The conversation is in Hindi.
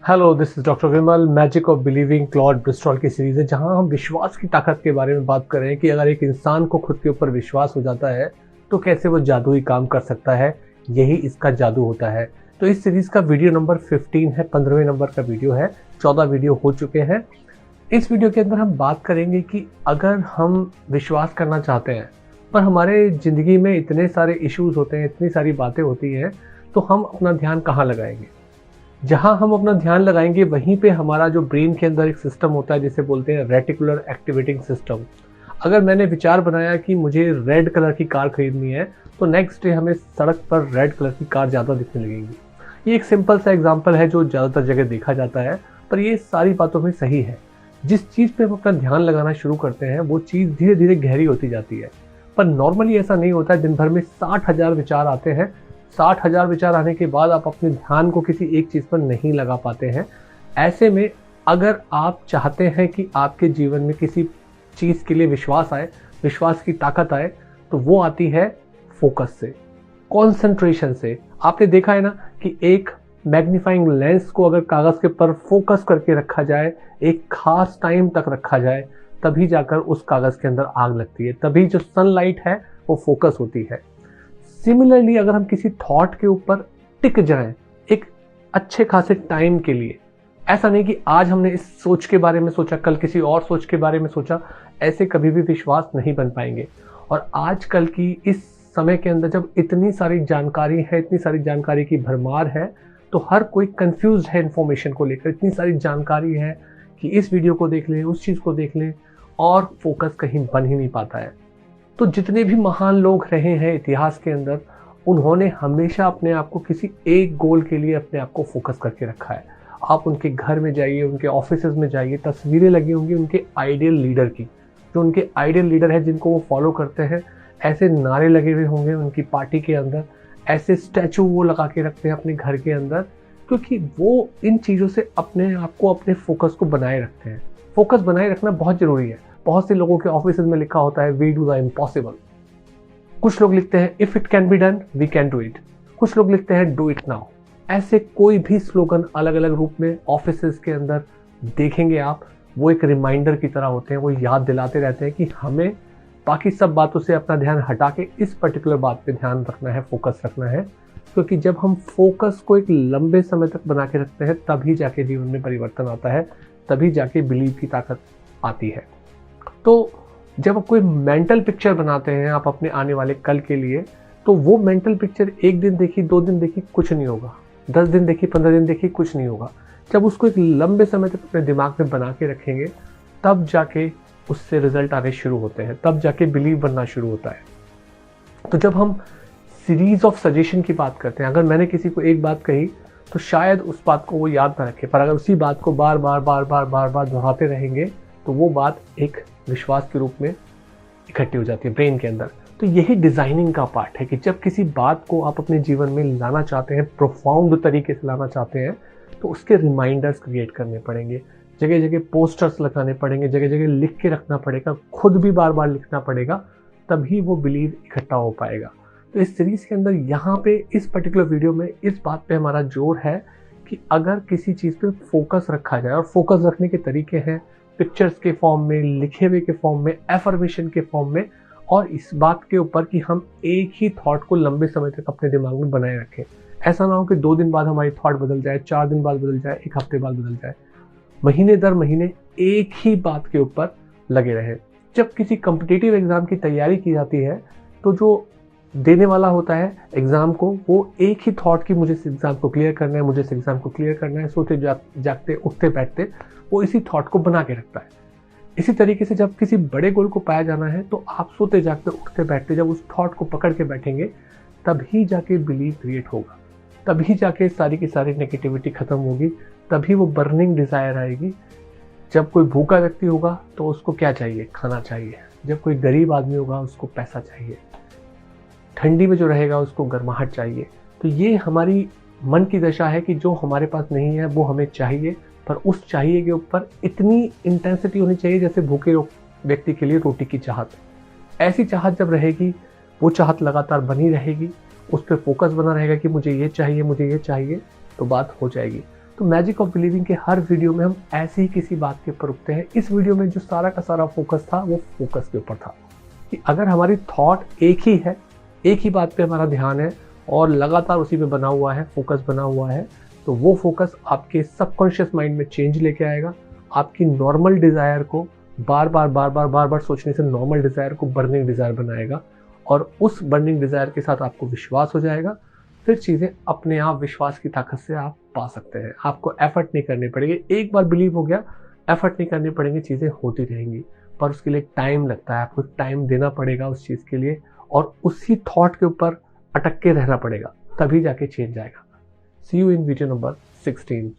Hello, this is doctor Vimal. Magic of believing Claude Bristol की सीरीज है जहां हम विश्वास की ताकत के बारे में बात कर रहे हैं कि अगर एक इंसान को खुद के ऊपर विश्वास हो जाता है तो कैसे वो जादुई काम कर सकता है। यही इसका जादू होता है। तो इस सीरीज का वीडियो नंबर 15 है, 15वें नंबर का वीडियो है। 14 वीडियो हो चुके हैं। इस वीडियो के अंदर हम बात करेंगे कि अगर हम विश्वास करना चाहते हैं पर हमारे ज़िंदगी में इतने सारे इश्यूज होते हैं, इतनी सारी बातें होती हैं, तो हम अपना ध्यान कहाँ लगाएंगे। जहां हम अपना ध्यान लगाएंगे वहीं पे हमारा जो ब्रेन के अंदर एक सिस्टम होता है जिसे बोलते हैं रेटिकुलर एक्टिवेटिंग सिस्टम। अगर मैंने विचार बनाया कि मुझे रेड कलर की कार खरीदनी है तो नेक्स्ट डे हमें सड़क पर रेड कलर की कार ज़्यादा दिखने लगेगी। ये एक सिंपल सा एग्जाम्पल है जो ज़्यादातर जगह देखा जाता है, पर ये सारी बातों में सही है। जिस चीज़ पे हम अपना ध्यान लगाना शुरू करते हैं वो चीज़ धीरे धीरे गहरी होती जाती है। पर नॉर्मली ऐसा नहीं होता है। दिन भर में 60,000 विचार आते हैं। 60,000 विचार आने के बाद आप अपने ध्यान को किसी एक चीज़ पर नहीं लगा पाते हैं। ऐसे में अगर आप चाहते हैं कि आपके जीवन में किसी चीज़ के लिए विश्वास आए, विश्वास की ताकत आए, तो वो आती है फोकस से, कॉन्सेंट्रेशन से। आपने देखा है ना कि एक मैग्नीफाइंग लेंस को अगर कागज़ के ऊपर फोकस करके रखा जाए, एक खास टाइम तक रखा जाए, तभी जाकर उस कागज़ के अंदर आग लगती है। तभी जो सनलाइट है वो फोकस होती है। सिमिलरली अगर हम किसी थॉट के ऊपर टिक जाएं एक अच्छे खासे टाइम के लिए, ऐसा नहीं कि आज हमने इस सोच के बारे में सोचा, कल किसी और सोच के बारे में सोचा, ऐसे कभी भी विश्वास नहीं बन पाएंगे। और आजकल की इस समय के अंदर जब इतनी सारी जानकारी है, इतनी सारी जानकारी की भरमार है, तो हर कोई कंफ्यूज है इन्फॉर्मेशन को लेकर। इतनी सारी जानकारी है कि इस वीडियो को देख लें, उस चीज़ को देख लें, और फोकस कहीं बन ही नहीं पाता है। तो जितने भी महान लोग रहे हैं इतिहास के अंदर, उन्होंने हमेशा अपने आप को किसी एक गोल के लिए अपने आप को फोकस करके रखा है। आप उनके घर में जाइए, उनके ऑफिसेज में जाइए, तस्वीरें लगी होंगी उनके आइडियल लीडर की, जो उनके आइडियल लीडर है जिनको वो फॉलो करते हैं। ऐसे नारे लगे हुए होंगे उनकी पार्टी के अंदर, ऐसे स्टैचू वो लगा के रखते हैं अपने घर के अंदर, क्योंकि वो इन चीज़ों से अपने आप को, अपने फोकस को बनाए रखते हैं। फोकस बनाए रखना बहुत ज़रूरी है। बहुत से लोगों के ऑफिस में लिखा होता है वी डू द इम्पॉसिबल। कुछ लोग लिखते हैं if it can be done we can do it. कुछ लोग लिखते हैं डू इट नाउ। ऐसे कोई भी स्लोगन अलग अलग रूप में ऑफिस के अंदर देखेंगे आप, वो एक रिमाइंडर की तरह होते हैं। वो याद दिलाते रहते हैं कि हमें बाकी सब बातों से अपना ध्यान हटा के इस पर्टिकुलर बात पे ध्यान रखना है, फोकस रखना है। क्योंकि जब हम फोकस को एक लंबे समय तक बना के रखते हैं तभी जाके जीवन में परिवर्तन आता है, तभी जाके बिलीव की ताकत आती है। तो जब आप कोई मेंटल पिक्चर बनाते हैं आप अपने आने वाले कल के लिए, तो वो मेंटल पिक्चर एक दिन देखी, 2 दिन देखी, कुछ नहीं होगा। 10 दिन देखी, 15 दिन देखी, कुछ नहीं होगा। जब उसको एक लंबे समय तक अपने दिमाग में बना के रखेंगे तब जाके उससे रिजल्ट आने शुरू होते हैं, तब जाके बिलीव बनना शुरू होता है। तो जब हम सीरीज ऑफ सजेशन की बात करते हैं, अगर मैंने किसी को एक बात कही तो शायद उस बात को वो याद ना रखे, पर अगर उसी बात को बार बार बार बार बार बार दोहराते रहेंगे तो वो बात एक विश्वास के रूप में इकट्ठी हो जाती है ब्रेन के अंदर। तो यही डिज़ाइनिंग का पार्ट है कि जब किसी बात को आप अपने जीवन में लाना चाहते हैं, प्रोफाउंड तरीके से लाना चाहते हैं, तो उसके रिमाइंडर्स क्रिएट करने पड़ेंगे, जगह जगह पोस्टर्स लगाने पड़ेंगे, जगह जगह लिख के रखना पड़ेगा, खुद भी बार बार लिखना पड़ेगा, तभी वो बिलीव इकट्ठा हो पाएगा। तो इस सीरीज़ के अंदर यहाँ पे इस पर्टिकुलर वीडियो में इस बात पे हमारा जोर है कि अगर किसी चीज़ पे फोकस रखा जाए, और फोकस रखने के तरीके हैं पिक्चर्स के फॉर्म में, लिखे हुए के फॉर्म में, एफर्मेशन के फॉर्म में, और इस बात के ऊपर कि हम एक ही थॉट को लंबे समय तक अपने दिमाग में बनाए रखें। ऐसा ना हो कि 2 दिन बाद हमारी थॉट बदल जाए, 4 दिन बाद बदल जाए, 1 हफ्ते बाद बदल जाए। महीने दर महीने एक ही बात के ऊपर लगे रहे। जब किसी कॉम्पिटिटिव एग्जाम की तैयारी की जाती है तो जो देने वाला होता है एग्जाम को, वो एक ही थॉट की मुझे इस एग्जाम को क्लियर करना है, मुझे इस एग्जाम को क्लियर करना है, सोते जागते उठते बैठते वो इसी थॉट को बना के रखता है। इसी तरीके से जब किसी बड़े गोल को पाया जाना है तो आप सोते जागते उठते बैठते जब उस थॉट को पकड़ के बैठेंगे तभी जाके बिलीव क्रिएट होगा, तभी जाके सारी की सारी नेगेटिविटी खत्म होगी, तभी वो बर्निंग डिज़ायर आएगी। जब कोई भूखा व्यक्ति होगा तो उसको क्या चाहिए? खाना चाहिए। जब कोई गरीब आदमी होगा उसको पैसा चाहिए। ठंडी में जो रहेगा उसको गर्माहट चाहिए। तो ये हमारी मन की दशा है कि जो हमारे पास नहीं है वो हमें चाहिए, पर उस चाहिए के ऊपर इतनी इंटेंसिटी होनी चाहिए जैसे भूखे व्यक्ति के लिए रोटी की चाहत। ऐसी चाहत जब रहेगी, वो चाहत लगातार बनी रहेगी, उस पर फोकस बना रहेगा कि मुझे ये चाहिए, मुझे ये चाहिए, तो बात हो जाएगी। तो मैजिक ऑफ बिलीविंग के हर वीडियो में हम ऐसे ही किसी बात के ऊपर रुकते हैं। इस वीडियो में जो सारा का सारा फोकस था वो फोकस के ऊपर था कि अगर हमारी थॉट एक ही है, एक ही बात पे हमारा ध्यान है और लगातार उसी पे बना हुआ है, फोकस बना हुआ है, तो वो फोकस आपके सबकॉन्शियस माइंड में चेंज लेके आएगा। आपकी नॉर्मल डिज़ायर को बार बार सोचने से नॉर्मल डिज़ायर को बर्निंग डिज़ायर बनाएगा और उस बर्निंग डिज़ायर के साथ आपको विश्वास हो जाएगा। फिर चीज़ें अपने आप विश्वास की ताकत से आप पा सकते हैं। आपको एफर्ट नहीं करने पड़ेंगे। एक बार बिलीव हो गया, एफर्ट नहीं करनी पड़ेंगी, चीज़ें होती रहेंगी। पर उसके लिए टाइम लगता है, आपको टाइम देना पड़ेगा उस चीज़ के लिए और उसी थॉट के ऊपर अटक के रहना पड़ेगा, तभी जाके चेंज आएगा। सी यू इन वीडियो नंबर 16।